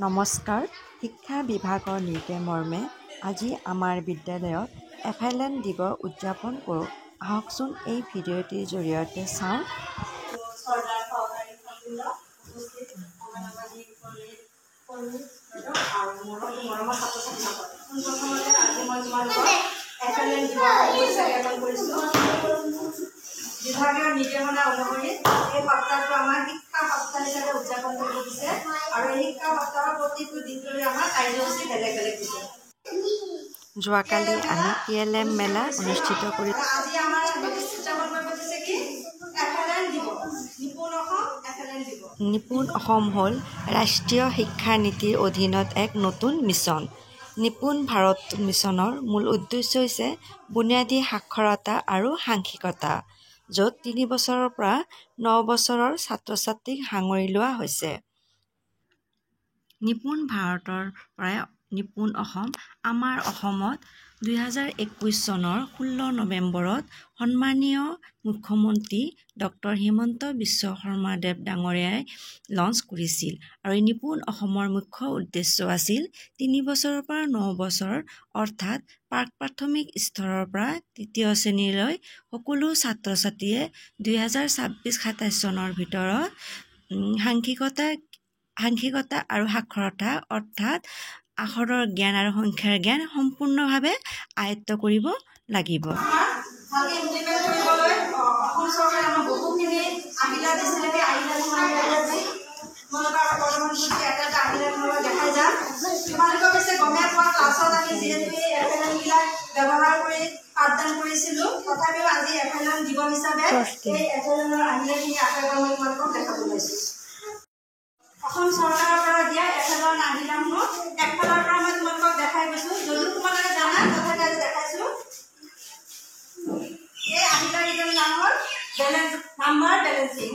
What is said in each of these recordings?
নমস্কাৰ। শিক্ষা বিভাগৰ নিৰ্দেশ মৰ্মে আজি আমাৰ বিদ্যালয়ত FLN দিৱস উদযাপন কৰোঁ। আহকচোন এই ভিডিঅ'টিৰ জৰিয়তে চাওঁ। বিভাগীয় নিৰ্দেশনা অনুসৰি এই সপ্তাহটো আমাৰ শিক্ষা সপ্তাহ হিচাপে উদযাপন কৰিব দিছে আৰু এই শিক্ষা সপ্তাহৰ প্ৰতিটো দিনটোৰে আমাৰ কাৰ্যসূচী বেলেগ বেলেগ দিছে। যোৱাকালি আমি PLM মেলা অনুষ্ঠিত কৰি আজি আমাৰ উদযাপন কৰিব দিছে কি FLN দিৱস, নিপুণ অসম FLN দিৱস। নিপুণ অসম হ'ল ৰাষ্ট্ৰীয় শিক্ষা নীতিৰ অধীনত এক নতুন মিছন। নিপুণ ভাৰত মিছনৰ মূল উদ্দেশ্য হৈছে বুনিয়াদী সাক্ষৰতা আৰু সাংখ্যিকতা, য'ত 3 বছৰৰ পৰা 9 বছৰৰ ছাত্ৰ-ছাত্ৰীক সাঙুৰি লোৱা হৈছে। নিপুণ ভাৰতৰ পৰাই নিপুণ অসম। আমাৰ অসমত 2021 চনৰ 16 নৱেম্বৰত সন্মানীয় মুখ্যমন্ত্ৰী ডক্টৰ হিমন্ত বিশ্ব শৰ্মা দেৱ ডাঙৰীয়াই লঞ্চ কৰিছিল। আৰু এই নিপুণ অসমৰ মুখ্য উদ্দেশ্য আছিল 3 বছৰৰ পৰা 9 বছৰ অৰ্থাৎ প্ৰাক-প্ৰাথমিক স্তৰৰ পৰা 3য় শ্ৰেণীলৈ সকলো ছাত্ৰ-ছাত্ৰীয়ে 2026-27 চনৰ ভিতৰত সাংখ্যিকতা আৰু সাক্ষৰতা অৰ্থাৎ আখৰৰ জ্ঞান আৰু সংখ্যাৰ জ্ঞান সম্পূৰ্ণভাৱে আয়ত্ত কৰিব লাগিব। ব্যৱহাৰ কৰি পাঠদান কৰিছিলো, তথাপিও আজি FLN দিৱস হিচাপে এই FLNৰ আহিলাখিনি আকৌ মই তোমালোকক দেখাব লৈছো। অসম চৰকাৰৰ পৰা দিয়া FLN আহিলাসমূহ একফালৰ পৰা মই তোমালোকক দেখাই গৈছো, যদি তোমালোকে জানা তথাপি আজি দেখাইছো। এই আহিলাকেইটাৰ নাম হ'ল নাম্বাৰ বেলেঞ্চিং।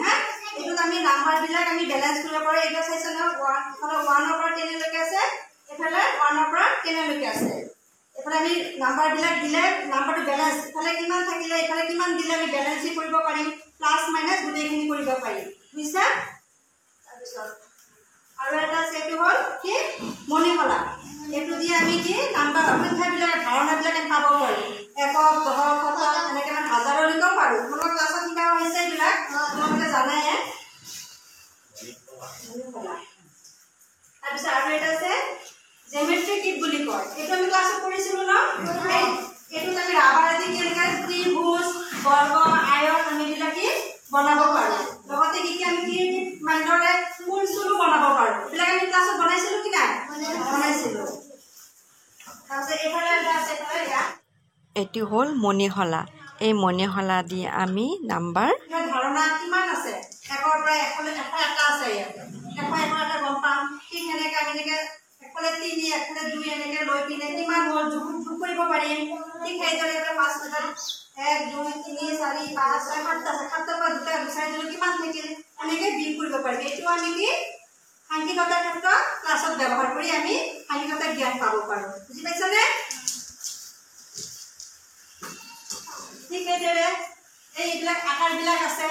এইটোত আমি নাম্বাৰবিলাক আমি বেলেঞ্চ কৰিব পাৰোঁ। এইটো চাইছে ন, 1ৰ পৰা 10 লৈকে আছে, এইফালে 1ৰ পৰা 10 লৈকে আছে। এইফালে আমি নাম্বাৰবিলাক দিলে নাম্বাৰটো বেলেঞ্চ, ইফালে কিমান থাকিলে ইফালে কিমান দিলে আমি বেলেঞ্চিং কৰিব পাৰিম, প্লাছ মাইনাছ গোটেইখিনি কৰিব পাৰিম, বুজিছা? তাৰপিছত আৰু এটা আছে, এইটো হ'ল কি মণিকলা। এইটো দিয়ে আমি কি নাম্বাৰ সংখ্যাবিলাক ধাৰণাবিলাক আমি পাব পাৰোঁ। 1, 10, 100 এনেকৈ আমি হাজাৰলৈকেও পাৰোঁ। তোমালোকৰ ক্লাছত শিকা হৈছে এইবিলাক, তোমালোকে জানাই। তাৰপিছত আৰু এটা আছে জেমেট্ৰি কিট বুলি কয়। এইটো আমি ক্লাছত কৰিছিলো ন। এইটোত আমি ৰাবাৰেদি কেনেকৈ ত্ৰিভুজ, বৰ্গ, আয়ত আমি এইবিলাক কি বনাব পাৰোঁ। লগতে কি আমি মাধ্যমেৰে ফুল চুলো বনাব পাৰোঁ। এইবিলাক আমি ক্লাছত বনাইছিলো কি নাই? বনাইছিলো। তাৰপিছত এইফালে এটা আছে, এইটো হ'ল মণিশলা। এই মণিশলা দি আমি নাম্বাৰ ধাৰণা কিমান আছে, 1ৰ পৰা 100 এটা আছে ইয়াতে। 100 এটা গম পাম। ঠিক সেনেকৈ আমি এনেকৈ এফালে 3 এফালে 2 এনেকৈ লৈ পিনে কিমান হ'ল যোগ কৰিব পাৰিম। ঠিক সেইদৰে এটা 5 মিটাৰ 1, 2, 3, 4, 5, 6, 7 আছে। 7ৰ পৰা 2টা গুচাই দিলে কিমান থাকিল, এনেকৈ বিয়োগ কৰিব পাৰিম। এইটো আমি কি সাংখ্যিকতাৰ ক্ষেত্ৰত ক্লাছত ব্যৱহাৰ কৰি আমি সাংখ্যিকতাৰ জ্ঞান পাব পাৰোঁ। বুজি পাইছানে? ঠিক সেইদৰে এইবিলাক আকাৰবিলাক আছে।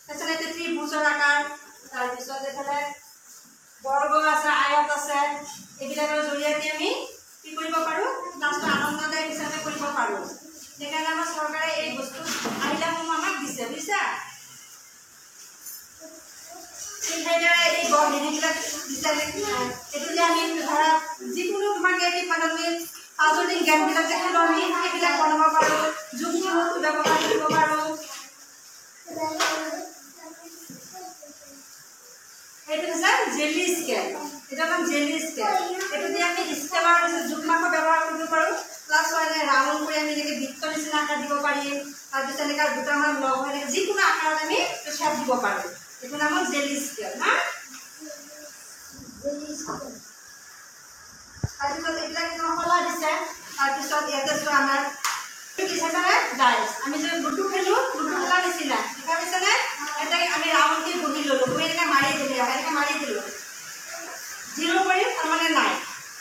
তাৰপিছত এতিয়া ত্ৰিভুজৰ আকাৰ, তাৰপিছত এইফালে বৰ্গ আছে, আয়ত আছে। এইবিলাকৰ জৰিয়তে আমি কি কৰিব পাৰোঁ, ক্লাছটো আনন্দদায়ক হিচাপে কৰিব পাৰোঁ। সেইকাৰণে আমাৰ চৰকাৰে এই বস্তু আহিলাসমূহ আমাক দিছে, বুজিছা? ঠিক সেইদৰে এই হেৰিবিলাক দিছে। এইটো যে আমি ধৰা যিকোনো তোমাক এই আধুনিক জ্ঞানবিলাক দেখিলেও আমি সেইবিলাক বনাব পাৰোঁ, যুক্তি ব্যৱহাৰ কৰিব পাৰোঁ। এইটো হৈছে জেলি স্কেল। এইটো নাম জেলি স্কেল। এইটো দিয়ে আমি স্কেলৰ জোখমাখো ব্যৱহাৰ কৰিব পাৰোঁ। প্লাছ ৰাউণ্ড কৰি আমি এনেকৈ বৃত্ত নিচিনা আকাৰ দিব পাৰিম। তাৰপিছত এনেকৈ দুটামান লগ হৈ এনেকৈ যিকোনো আকাৰত আমি শ্বেপ দিব পাৰোঁ। এইটো নাম হ'ল জেলি স্কেল। তাৰপিছত এইবিলাক শলা দিছে। তাৰপিছত ইয়াতে চোৱা আমাৰ ডাইচ, আমি যে লুডু খেলো, লুডু খেলা নিচিনা দেখা পাইছেনে? এটা আমি ৰাউণ্ডকে বহি ল'লো, বহি এনেকৈ মাৰি দিলোঁ, এনেকৈ মাৰি দিলোঁ। 0 কৰি তাৰমানে নাই,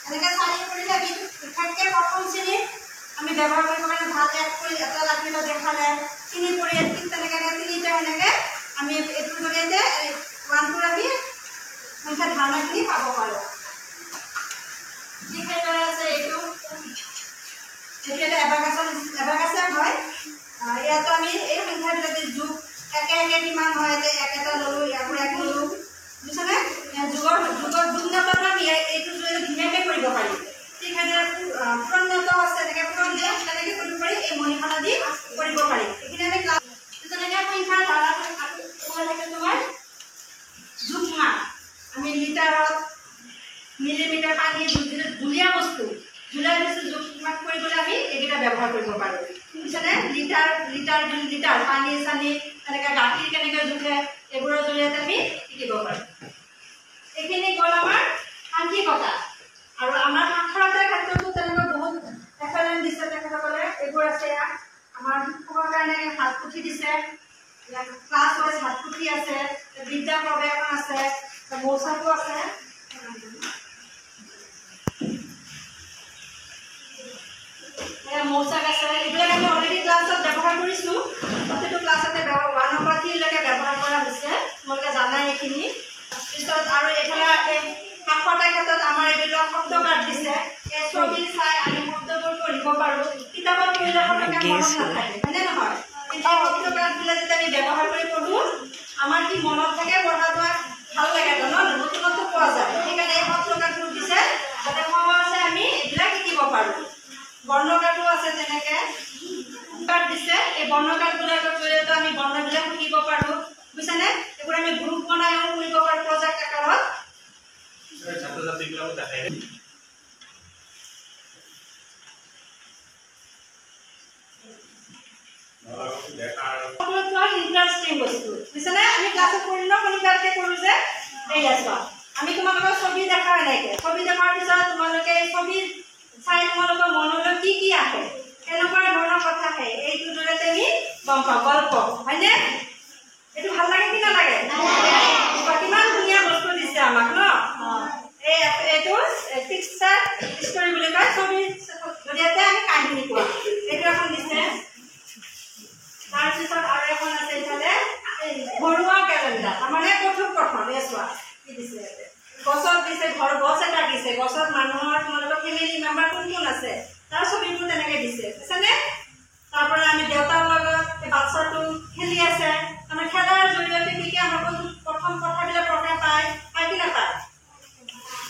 এনেকৈ 4 কৰিলে আমি বিশেষকৈ প্ৰথম শ্ৰেণীত আমি ব্যৱহাৰ কৰিব কাৰণে ভাল। 1 কৰি এটা লাগিলে দেখালে, 3 কৰি ঠিক তেনেকৈ 3টা এনেকৈ আমি এইটোৰ জৰিয়তে 1 টোৰ আমি সংখ্যা ধাৰণাখিনি পাব পাৰোঁ। ঠিক সেইদৰে আছে এইটো এবাকাছে হয়। ইয়াতো আমি এই সংখ্যাবিলাকে যোগ একে একে কিমান হয় এক এটা ল'লোঁ, ইয়াৰ পৰা এক ল'লোঁ, বুজিছানে? যোগৰ দুৰ্ণতটো আমি এইটো ধুনীয়াকৈ কৰিব পাৰিম। ঠিক সেইদৰে পূৰণত আছে, এনেকৈ পূৰণ দিয়ে তেনেকৈ কৰিব পাৰি, এই মণিখনা দি কৰিব পাৰি। এইখিনি আমি ক্লাছ তেনেকৈ সংখ্যাৰ ধাৰা থাকে তোমাৰ জোখমাখ। আমি লিটাৰত মিলিমিটাৰ পানী জুলীয়া বস্তু জোখমাখ কৰিবলৈ আমি এইকেইটা ব্যৱহাৰ কৰিব পাৰোঁ, বুজিছানে? লিটাৰ পানী চানী তেনেকৈ গাখীৰ কেনেকৈ জোখে এইবোৰৰ জৰিয়তে আমি শিকিব পাৰোঁ। এইখিনি গ'ল আমাৰ সাংখ্যিকতা। আৰু আমাৰ সাক্ষৰতাৰ ক্ষেত্ৰতো তেনেকৈ বহুত ৰেফাৰেঞ্চ দিছে তেখেতসকলে। এইবোৰ আছে ইয়াত আমাৰ শিক্ষকৰ কাৰণে হাতপুথি দিছে, ক্লাছ ৱাইজ হাতপুথি আছে, বিদ্যা প্ৰৱেশন আছে, মৌচাকো আছে। মৌচাক আছে, এইবিলাক আমি অলৰেডি ক্লাছত ব্যৱহাৰ কৰিছোঁ। প্ৰতিটো ক্লাছতে 1 পৰা 3 লৈকে ব্যৱহাৰ কৰা হৈছে, তোমালোকে জানাই এইখিনি। পিছত আৰু এইফালে সাক্ষৰতাৰ ক্ষেত্ৰত আমাৰ এইবিলাক শব্দ কাৰ্ড দিছে। এই ছবি চাই আমি শব্দবোৰ পঢ়িব পাৰোঁ। কিতাপত পঢ়িলে সঁচাকৈ মনত নাথাকে, হয়নে নহয়? কিন্তু শব্দ কাৰ্ডবিলাক যেতিয়া আমি ব্যৱহাৰ কৰি পঢ়োঁ, আমাৰ কি মনত থাকে, পঢ়াটো ভাল লাগে, নতুনত্ব পোৱা যায়। সেইকাৰণে এই শব্দ কাৰ্ডবোৰ দিছে যাতে সহজে আমি এইবিলাক শিকিব পাৰোঁ। বৰ্ণ কাৰ্ডো আছে, তেনেকৈ কাৰ্ড দিছে। এই বৰ্ণ কাৰ্ডবিলাকৰ জৰিয়তে আমি বৰ্ণবিলাক শিকিব পাৰোঁ, বুজিছানে? এইবোৰ আমি গ্ৰুপ বনাইও কৰিব পাৰোঁ প্ৰজেক্ট আকাৰত। ইণ্টাৰেষ্টিং বস্তু, বুজিছানে? আমি ক্লাছত পঢ়ি শনিবাৰকে কৰোঁ যে এই আছোঁ। আমি তোমালোকৰ ছবি দেখাওঁ, এনেকৈ ছবি দেখাৰ পিছত তোমালোকে ছবি চাই তোমালোকৰ মনলৈ কি কি আহে, কেনেকুৱা ধৰণৰ কথা আহে, এইটোৰ জৰিয়তে আমি গম পাওঁ। গল্প হয়নে? এইটো ভাল লাগে কি নালাগে? কিমান ধুনীয়া বস্তু দিছে আমাক ন? এইটো পিকচাৰ ষ্টৰী বুলি কয়, ছবিৰ জৰিয়তে আমি কাহিনী কোৱা। এইটো এখন দিছে। তাৰপিছত আৰু এখন আছে এইফালে ঘৰুৱা কেলেণ্ডাৰ, তাৰমানে কথোপকথন। এই চোৱা কি দিছে, গছত দিছে, গছ এটা দিছে, গছত মানুহৰ তোমালোকৰ ফেমিলি মেম্বাৰ কোন কোন আছে তাৰ ছবিবোৰ তেনেকৈ দিছে, বুজিছানে? তাৰপৰা আমি দেউতাৰ লগত এই বাচ্চাটো খেলি আছে, তাৰমানে খেলাৰ জৰিয়তে কি আমাৰ প্ৰথম কথাবিলাক প্ৰকাশ পায় কি নাপায়?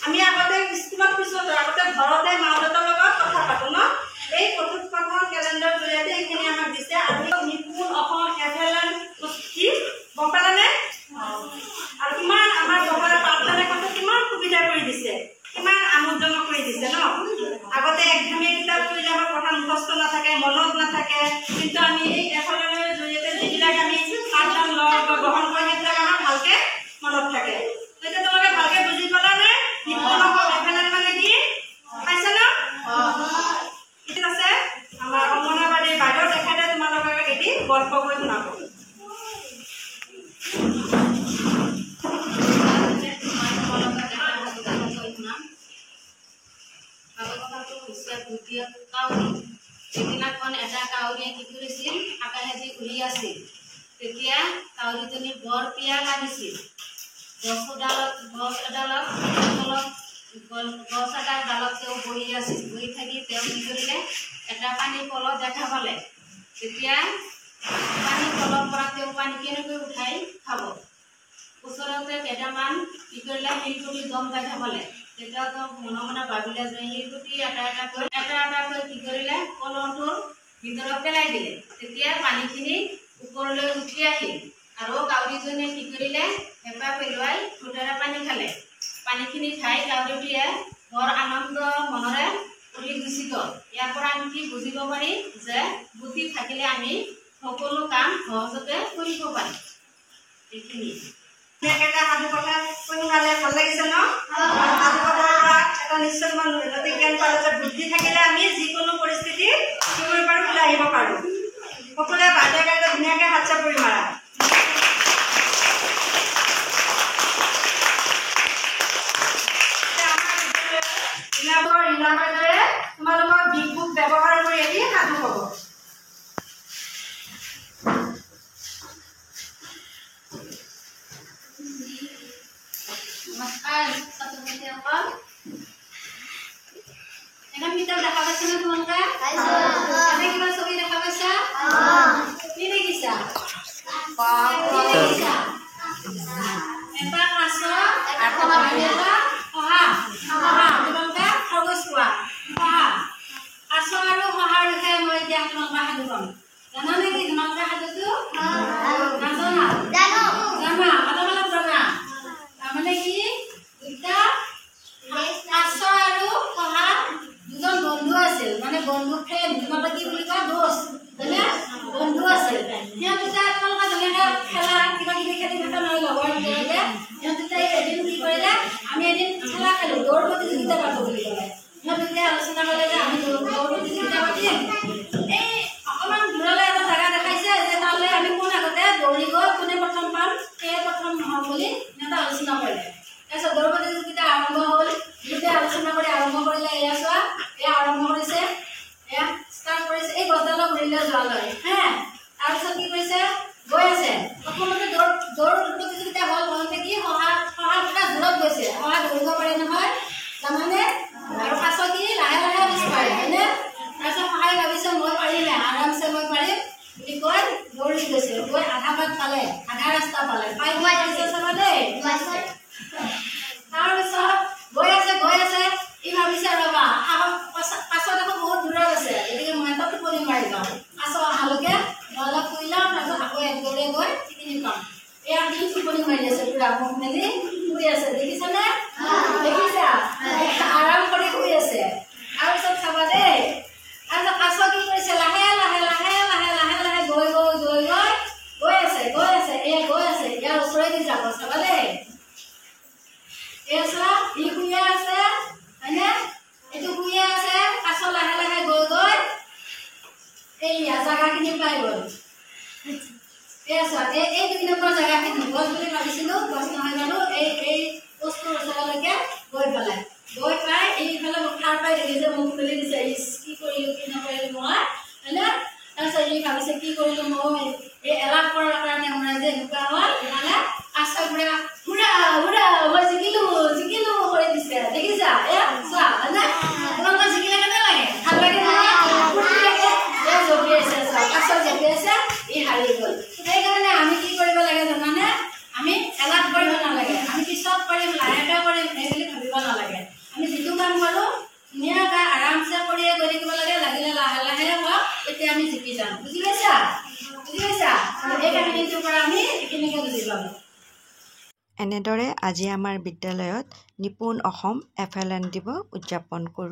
আমি আগতে স্কুলত পিছত আগতে ঘৰতে মা দেউতাৰ লগত কথা পাতো ন? এই কথোপকথন কেলেণ্ডাৰৰ জৰিয়তে এইখিনি আমাক দিছে। আৰু নিপুণ অসম এভেলেন কি গম পালানে? আৰু কিমান আমাৰ বহালে পাঠদানে কিমান সুবিধা কৰি দিছে, কিমান আমোদজনক কৰি দিছে ন? আগতে একঘামীয়া কিতাপ পঢ়িলে আমাৰ কথা মুখস্থ নাথাকে, মনত নাথাকে, কিন্তু আমি এই এভেলেনৰ জৰিয়তে যিবিলাক আমি পাঠদান লওঁ বা গ্ৰহণ কৰোঁ সেইবিলাক আমাৰ ভালকে মনত থাকে। এতিয়া তোমালোকে ভালকে বুজি পালানে? নিপুণ অসম এভেলেন মানে কি পাইছা ন? ঠিক আছে, আমাৰ অংগনবাড়ীৰ বাইদেউ তেখেতে তোমালোকক এটি গল্প কৈ শুনাব। সেইদিনাখন এটা কাউৰীয়ে কি কৰিছিল, আকাশেদি উৰি আছিল। তেতিয়া কাউৰীজনী বৰ পিয়াহ লাগিছিল। গছ এডালত তেওঁ বহি আছিল। বহি থাকি তেওঁ কি কৰিলে, এটা পানীৰ কলহ দেখা পালে। তেতিয়া পানীৰ কলৰ পৰা তেওঁ পানী কেনেকৈ উঠাই খাব? ওচৰতে কেইটামান কি কৰিলে, শিলগুটি দম দেখা পালে। তেতিয়া তেওঁ মনে মনে ভাবিলে যে শিলগুটি এটা এটাকৈ কি কৰিলে, কলহটোৰ ভিতৰত পেলাই দিলে। তেতিয়া পানীখিনি ওপৰলৈ উঠি আহিল আৰু কাউৰীজনীয়ে কি কৰিলে, হেঁপাহ পেলোৱাই ঠোঁটেৰে পানী খালে। পানীখিনি খাই কাউৰীটোৱে বৰ আনন্দ মনেৰে উৰি গুচি গ'ল। ইয়াৰ পৰা আমি কি বুজিব পাৰি যে বুদ্ধি থাকিলে আমি সকলো কাম সহজতে কৰিব পাৰিম। এইখিনি সাধু কথা কৈ শুনালে ভাল লাগিছে ন? সাধু কথাৰ পৰা এটা নিশ্চয় জ্ঞান পালো যে বুদ্ধি থাকিলে আমি যিকোনো পৰিস্থিতি কি কৰিব পাৰোঁ, ওলাই আহিব পাৰোঁ। সকলোৱে বাইদেউ কাৰণে ধুনীয়াকৈ হাত চাপৰি মাৰা। ৰীনা বাইদেৱে তোমালোকক বিগ বুক ব্যৱহাৰ কৰি এটি সাধু ক'ব। নমস্কাৰ ছাত্ৰ ছাত্ৰীসকল, দেখা পাইছানে তোমালোকে? এনে কিবা ছবি দেখা পাইছা? কি দেখিছা? কি দেখিছা? এটা কাছ আৰু এটা শহা। তোমালোকে খৰগোচ কোৱা। শহা। কাছ আৰু শহাৰ বিষয়ে মই এতিয়া তোমালোকে সাধু ক'ম। জানা নেকি তোমালোকে সাধুটো? নাজানা? জানা। অলপ জানা। তাৰমানে কি দুটা কাছ আৰু শহা দুজন বন্ধু আছিল। মানে বন্ধু ফ্ৰেণ্ড তোমালোকে কি বুলি কয় দোস্ত। হয়নে? বন্ধু আছিল। সিহঁত দুটা তোমালোকে যেনেকৈ খেলা কিবা কিবি খেলি থকা নহয় লগৰ ভিতৰতে সিহঁত দুটাই এদিন কি কৰিলে আমি এদিন খেলা খেলো দৌৰ প্ৰতিযোগিতা পাতো বুলি ক'লে। সিহঁত দুটাই আলোচনা কৰিলে যে আমি দৌৰ প্ৰতিযোগিতা পাতিম। এই অকণমান দূৰলৈ এটা জেগা দেখাইছে যে তালৈ আমি কোন আগতে দৌৰি গৈ কোনে প্ৰথম পাম সেয়ে প্ৰথম নহ'ম বুলি সিহঁতে আলোচনা কৰিলে। তাৰপিছত দৌৰ প্ৰতিযোগিতা আৰম্ভ হ'ল। দুয়োটাই আলোচনা কৰি আৰম্ভ কৰিলে। এয়া চোৱা এয়া আৰম্ভ কৰিছে। এয়া ষ্টাৰ্ট কৰিছে এই গছডালৰ ঘূৰিলে যোৱালৈ। তাৰপিছত কি কৰিছে গৈ আছে। প্ৰথমতে দৌৰ প্ৰতিযোগিতা হ'ল হওঁতে কি শহা পুৰা দূৰত গৈছে। শহা দৌৰিব পাৰে নহয় জানানে? আৰু কাছ কি লাহে লাহে পিছ পাৰে হয়নে? তাৰপিছত শহাই ভাবিছে মই পাৰিমে আৰামছে মই পাৰিম বুলি কৈ দৌৰি গৈছে। গৈ আধা বাট পালে আধা ৰাস্তা পালে পাই চাবা দেই। তাৰপিছত গৈ আছে ই ভাবিছে ৰবা কাছ দেখোন বহুত দূৰত আছে গতিকে মই এটা টোপনি মাৰি যাওঁ। কাছ অহালৈকে মই অলপ শুই লওঁ তাৰপিছত আকৌ একদৌৰে গৈ টিকিনি পাম। এয়া সি টোপনি মাৰি আছে পুৰা মুখ মেলি শুই আছে। দেখিছানে? দেখিছা? আৰাম কৰি শুই আছে। তাৰপিছত চাবা দেই। তাৰপিছত কাছ কি কৰিছে লাহে লাহে গৈ আছে। এয়া গৈ আছে ইয়াৰ ওচৰেদি যাব চাবা দেই। এয়া চোৱা ই শুইয়ে আছে হয়নে? এইটো শুইয়ে আছে। কাছ লাহে লাহে গৈ এইয়া জাগাখিনি পাই গ'ল। এয়া চোৱা এই 2 নম্বৰ জাগাখিনি গছ বুলি ভাবিছিলো গছ নহয় জানো এই বস্তুৰ ওচৰলৈকে গৈ পাই এইফালে সাৰ পাই দেখিছে মুখ খুলি দিছে। কি কৰিলো কি নকৰিলো মই হয়নে? তাৰপিছত ই ভাবিছে কি কৰিলো মই এই এলাহ কৰাৰ কাৰণে মই যে এনেকুৱা হ'ল ইফালে কাছ পুৰা মই জিকিলো কৰি দিছে। দেখিছা? এয়া চোৱা হয়নে? তোমালোকৰ জিকিলে কেনে লাগে? ভাল লাগে নহয়? ফূৰ্তি লাগে। এয়া জপি আছে চোৱা কাছ জপি আছে ই হাৰি গ'ল। সেইকাৰণে আমি কি কৰিব লাগে জানানে? আমি এলাহ কৰিব নালাগে। আমি পিছত কৰিম লাহেকৈ কৰিম এই বুলি ভাবিব নালাগে। আমি যিটো কাম কৰোঁ ধুনীয়াকৈ আৰামছে কৰিয়ে গৈ থাকিব লাগে। লাগিলে লাহে লাহে হওক তেতিয়া আমি জিকি যাম। বুজি পাইছা? এই কাহিনীটোৰ পৰা আমি এইখিনিকে বুজি পালোঁ। এনেদৰে আজি আমাৰ বিদ্যালয়ত নিপুণ অসম FLN দিৱস উদযাপন কৰোঁ।